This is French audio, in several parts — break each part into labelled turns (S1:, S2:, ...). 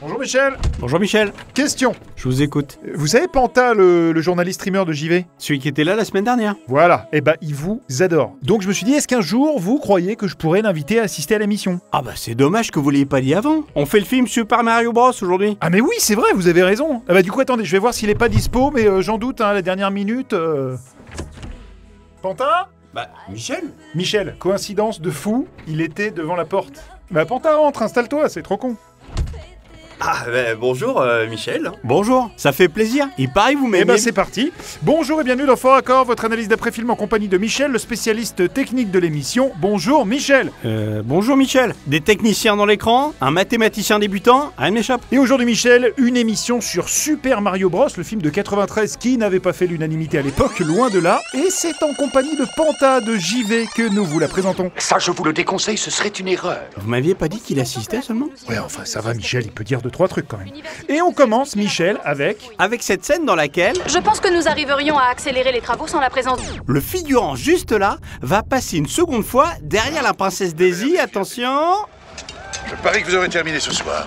S1: Bonjour Michel.
S2: Bonjour Michel.
S1: Question.
S2: Je vous écoute.
S1: Vous savez Panta, le journaliste streamer de JV?
S2: Celui qui était là la semaine dernière.
S1: Voilà, et bah il vous adore. Donc je me suis dit, est-ce qu'un jour vous croyez que je pourrais l'inviter à assister à l'émission?
S2: Ah bah c'est dommage que vous l'ayez pas dit avant. On fait le film Super Mario Bros aujourd'hui.
S1: Ah mais oui, c'est vrai, vous avez raison. Ah bah du coup attendez, je vais voir s'il est pas dispo, mais j'en doute, hein, la dernière minute... Panta?
S2: Bah Michel.
S1: Michel, coïncidence de fou, il était devant la porte. Bah Panta, rentre, installe-toi, c'est trop con.
S3: Ah, bonjour Michel.
S2: Bonjour, ça fait plaisir. Il paraît que vous
S1: Eh
S2: m'aimez.
S1: ben c'est parti. Bonjour et bienvenue dans Fort Accord, votre analyse d'après-film en compagnie de Michel, le spécialiste technique de l'émission. Bonjour Michel.
S2: Bonjour Michel. Des techniciens dans l'écran, un mathématicien débutant, rien ne m'échappe.
S1: Et aujourd'hui Michel, une émission sur Super Mario Bros, le film de 93 qui n'avait pas fait l'unanimité à l'époque, loin de là. Et c'est en compagnie de Panta de JV que nous vous la présentons.
S4: Ça, je vous le déconseille, ce serait une erreur.
S2: Vous m'aviez pas dit qu'il assistait seulement?
S1: Ouais enfin ça va Michel, il peut dire 2-3 trucs quand même. Et on commence Michel avec...
S2: Avec cette scène dans laquelle
S5: Je pense que nous arriverions à accélérer les travaux sans la présence.
S2: le figurant juste là va passer une seconde fois derrière la princesse Daisy. Attention.
S6: Je parie que vous aurez terminé ce soir.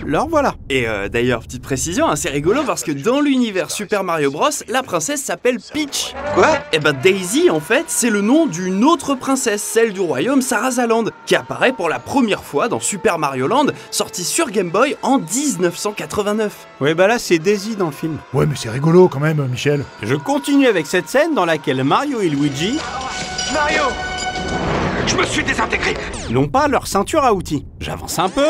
S2: Alors voilà.
S3: Et d'ailleurs, petite précision, c'est rigolo parce que dans l'univers Super Mario Bros, la princesse s'appelle Peach.
S4: Quoi?
S3: Et Daisy, en fait, c'est le nom d'une autre princesse, celle du royaume Sarasaland, qui apparaît pour la première fois dans Super Mario Land, sorti sur Game Boy en 1989.
S2: Ouais bah là c'est Daisy dans le film.
S1: Ouais mais c'est rigolo quand même Michel.
S2: Je continue avec cette scène dans laquelle Mario et Luigi
S4: Mario! Je me suis désintégré.
S2: n'ont pas leur ceinture à outils. J'avance un peu.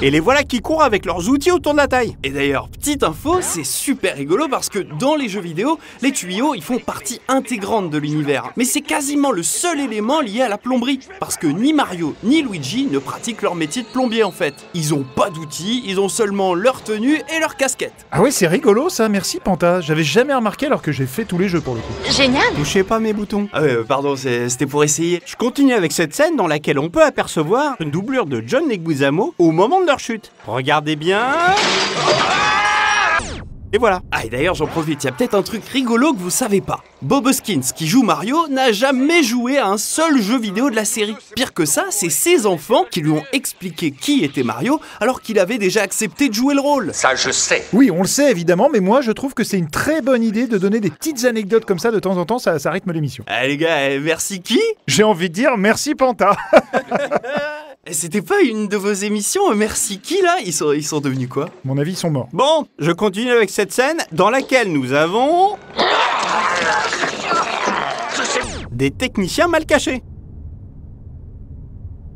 S2: Et les voilà qui courent avec leurs outils autour de la taille.
S3: Et d'ailleurs, petite info, c'est super rigolo parce que dans les jeux vidéo, les tuyaux, ils font partie intégrante de l'univers. Mais c'est quasiment le seul élément lié à la plomberie. Parce que ni Mario, ni Luigi ne pratiquent leur métier de plombier en fait. Ils ont pas d'outils, ils ont seulement leur tenue et leur casquette.
S1: Ah ouais c'est rigolo ça, merci Panta. J'avais jamais remarqué alors que j'ai fait tous les jeux pour le coup.
S5: Génial.
S2: Touchez pas mes boutons.
S3: Ah ouais, pardon, c'était pour essayer.
S2: Je continue avec cette scène dans laquelle on peut apercevoir une doublure de John Leguizamo au moment de leur chute. Regardez bien. Et voilà.
S3: Ah et d'ailleurs j'en profite, il y a peut-être un truc rigolo que vous savez pas. Bob Hoskins, qui joue Mario, n'a jamais joué à un seul jeu vidéo de la série. Pire que ça, c'est ses enfants qui lui ont expliqué qui était Mario alors qu'il avait déjà accepté de jouer le rôle.
S4: Ça, je sais.
S1: Oui, on le sait évidemment, mais moi je trouve que c'est une très bonne idée de donner des petites anecdotes comme ça de temps en temps, ça rythme l'émission.
S3: Ah les gars, merci qui?
S1: J'ai envie de dire merci Panta.
S3: C'était pas une de vos émissions, merci qui là? Ils sont devenus quoi?
S1: À mon avis, ils sont morts.
S2: Bon, je continue avec cette scène dans laquelle nous avons des techniciens mal cachés.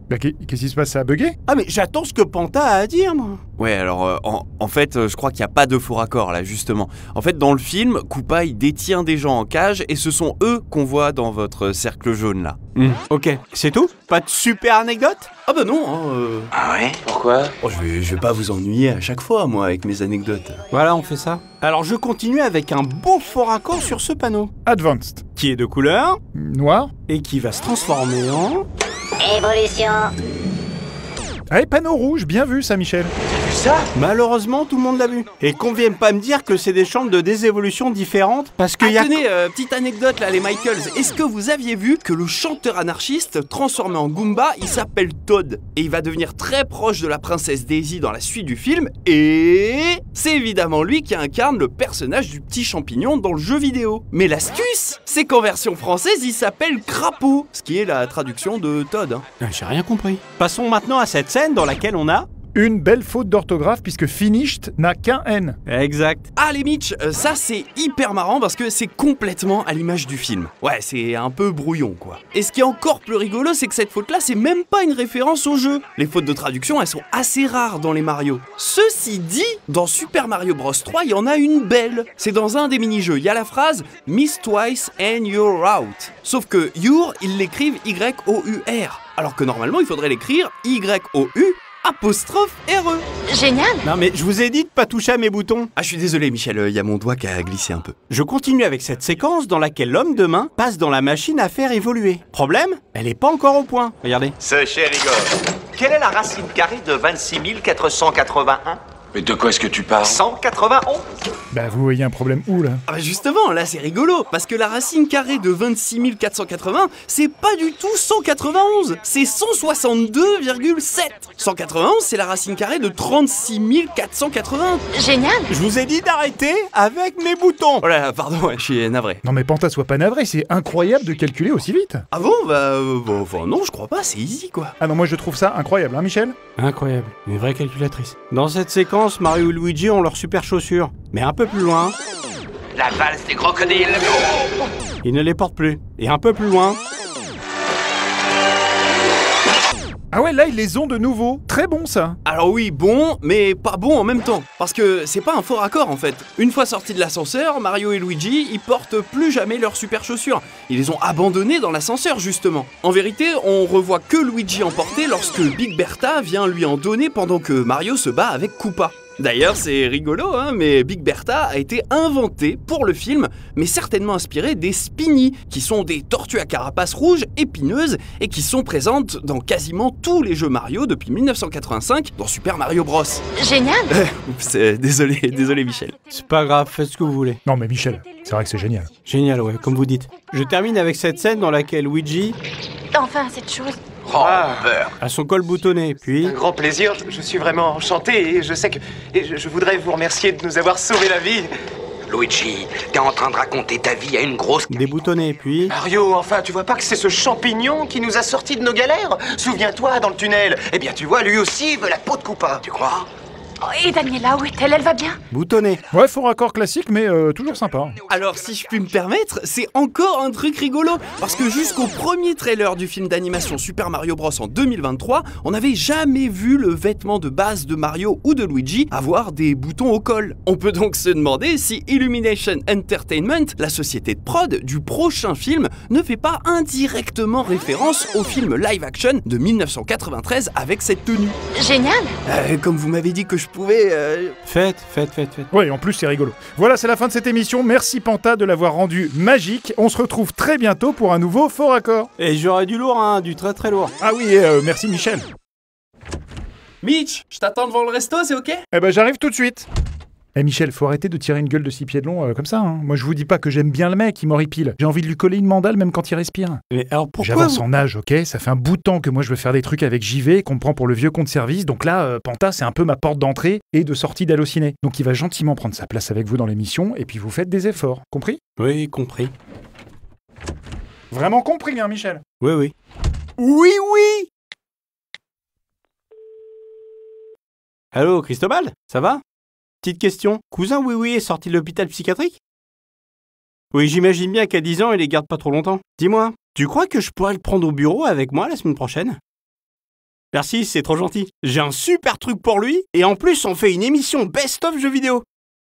S1: Bah, qu'est-ce qui se passe, ça a bugué?
S2: Ah mais j'attends ce que Panta a à dire moi.
S3: Ouais, alors en fait, je crois qu'il n'y a pas de faux raccord là, justement. En fait, dans le film, Koopa il détient des gens en cage et ce sont eux qu'on voit dans votre cercle jaune là.
S2: Ok, c'est tout? Pas de super anecdote?
S3: Ah bah non, hein,
S4: Ah ouais? Pourquoi?
S3: oh, je vais pas vous ennuyer à chaque fois, moi, avec mes anecdotes.
S2: Voilà, on fait ça. Alors je continue avec un beau faux raccord sur ce panneau,
S1: Advanced.
S2: qui est de couleur
S1: Noir.
S2: et qui va se transformer en...
S7: Évolution.
S1: Allez, panneau rouge, bien vu ça Michel.
S4: Ça?
S2: Malheureusement, tout le monde l'a vu. Et qu'on vienne pas me dire que c'est des chambres de désévolution différentes, parce qu'il y a...
S3: Tenez, petite anecdote là, les Michaels. Est-ce que vous aviez vu que le chanteur anarchiste, transformé en Goomba, il s'appelle Todd? Et il va devenir très proche de la princesse Daisy dans la suite du film. Et c'est évidemment lui qui incarne le personnage du petit champignon dans le jeu vidéo. Mais l'astuce, c'est qu'en version française, il s'appelle Crapaud, ce qui est la traduction de Todd. Hein.
S2: J'ai rien compris. Passons maintenant à cette scène dans laquelle on a...
S1: Une belle faute d'orthographe puisque finished n'a qu'un N.
S2: Exact.
S3: Ah les Mitch, ça c'est hyper marrant parce que c'est complètement à l'image du film. Ouais, c'est un peu brouillon quoi. Et ce qui est encore plus rigolo, c'est que cette faute-là, c'est même pas une référence au jeu. Les fautes de traduction, elles sont assez rares dans les Mario. Ceci dit, dans Super Mario Bros 3, il y en a une belle. C'est dans un des mini-jeux, il y a la phrase « Miss twice and you're out ». Sauf que « your », ils l'écrivent Y-O-U-R. Alors que normalement, il faudrait l'écrire Y-O-U apostrophe RE.
S5: Génial.
S2: Non mais je vous ai dit de pas toucher à mes boutons.
S3: Ah, je suis désolé, Michel, il y a mon doigt qui a glissé un peu.
S2: Je continue avec cette séquence dans laquelle l'homme de main passe dans la machine à faire évoluer. Problème, elle est pas encore au point. Regardez.
S4: Ce cher Igor. Quelle est la racine carrée de 26 481? Mais de quoi est-ce que tu parles?
S7: 191.
S1: Bah vous voyez un problème où là?
S3: Ah bah justement, là c'est rigolo, parce que la racine carrée de 26 480, c'est pas du tout 191, c'est 162,7. 191, c'est la racine carrée de 36 480.
S5: Génial.
S2: Je vous ai dit d'arrêter avec mes boutons.
S3: Oh là, pardon, ouais, je suis navré.
S1: Non mais Panta, sois pas navré, c'est incroyable de calculer aussi vite.
S3: Ah bon? Enfin non, je crois pas, c'est easy quoi.
S1: Ah non, moi je trouve ça incroyable, hein Michel?
S2: Incroyable, une vraie calculatrice. Dans cette séquence, Mario et Luigi ont leurs super chaussures. Mais un peu plus loin,
S4: La valse des crocodiles.
S2: ils ne les portent plus. Et un peu plus loin,
S1: Ah ouais, là ils les ont de nouveau. Très bon ça.
S3: Alors oui, bon, mais pas bon en même temps. Parce que c'est pas un faux raccord en fait. Une fois sortis de l'ascenseur, Mario et Luigi, ils portent plus jamais leurs super chaussures. Ils les ont abandonnées dans l'ascenseur justement. En vérité, on revoit que Luigi en porter lorsque Big Bertha vient lui en donner pendant que Mario se bat avec Koopa. D'ailleurs, c'est rigolo, hein, mais Big Bertha a été inventé pour le film, mais certainement inspiré des Spiny, qui sont des tortues à carapace rouge épineuses et qui sont présentes dans quasiment tous les jeux Mario depuis 1985 dans Super Mario Bros.
S5: Génial.
S3: Oups, désolé Michel.
S2: c'est pas grave, faites ce que vous voulez.
S1: Non mais Michel, c'est vrai que c'est génial.
S2: Génial, ouais, comme vous dites. Je termine avec cette scène dans laquelle Luigi
S5: Enfin, cette chose.
S4: Oh, peur.
S2: a son col boutonné, puis...
S7: Un grand plaisir, je suis vraiment enchanté et je sais que... Et je voudrais vous remercier de nous avoir sauvé la vie.
S4: Luigi, t'es en train de raconter ta vie à une grosse...
S2: déboutonné, puis...
S7: Mario, enfin, tu vois pas que c'est ce champignon qui nous a sortis de nos galères? Souviens-toi, dans le tunnel. Eh bien, tu vois, lui aussi veut la peau de Koopa.
S4: Tu crois?
S5: Oh, et Daniela, où est-elle? Elle va bien?
S2: boutonné.
S1: Ouais, faux raccord classique, mais toujours sympa.
S3: Alors si je puis me permettre, c'est encore un truc rigolo, parce que jusqu'au premier trailer du film d'animation Super Mario Bros en 2023, on n'avait jamais vu le vêtement de base de Mario ou de Luigi avoir des boutons au col. On peut donc se demander si Illumination Entertainment, la société de prod du prochain film, ne fait pas indirectement référence au film live action de 1993 avec cette tenue.
S5: Génial.
S3: Comme vous m'avez dit que je pouvais...
S2: Faites.
S1: Ouais, en plus c'est rigolo. Voilà, c'est la fin de cette émission. Merci Panta de l'avoir rendu magique. On se retrouve très bientôt pour un nouveau faux raccord.
S2: Et j'aurai du lourd, hein, du très très lourd.
S1: Ah oui, et merci Michel.
S3: Mitch, je t'attends devant le resto, c'est ok?
S1: Eh ben j'arrive tout de suite. Eh Michel, faut arrêter de tirer une gueule de 6 pieds de long comme ça, hein. Moi je vous dis pas que j'aime bien le mec, il m'horripile. J'ai envie de lui coller une mandale même quand il respire.
S2: Mais alors pourquoi
S1: J'avance
S2: vous...
S1: en âge, ok? Ça fait un bout de temps que moi je veux faire des trucs avec JV, qu'on me prend pour le vieux compte service, donc là, Panta c'est un peu ma porte d'entrée et de sortie d'Allociné. Donc il va gentiment prendre sa place avec vous dans l'émission, et puis vous faites des efforts, compris?
S2: Oui, compris.
S1: Vraiment compris, hein Michel?
S2: Oui. Oui. Allô, Cristobal, ça va? Petite question, cousin Oui est sorti de l'hôpital psychiatrique? Oui, j'imagine bien qu'à 10 ans, il les garde pas trop longtemps. Dis-moi, tu crois que je pourrais le prendre au bureau avec moi la semaine prochaine? Merci, c'est trop gentil. J'ai un super truc pour lui, et en plus, on fait une émission best-of jeux vidéo.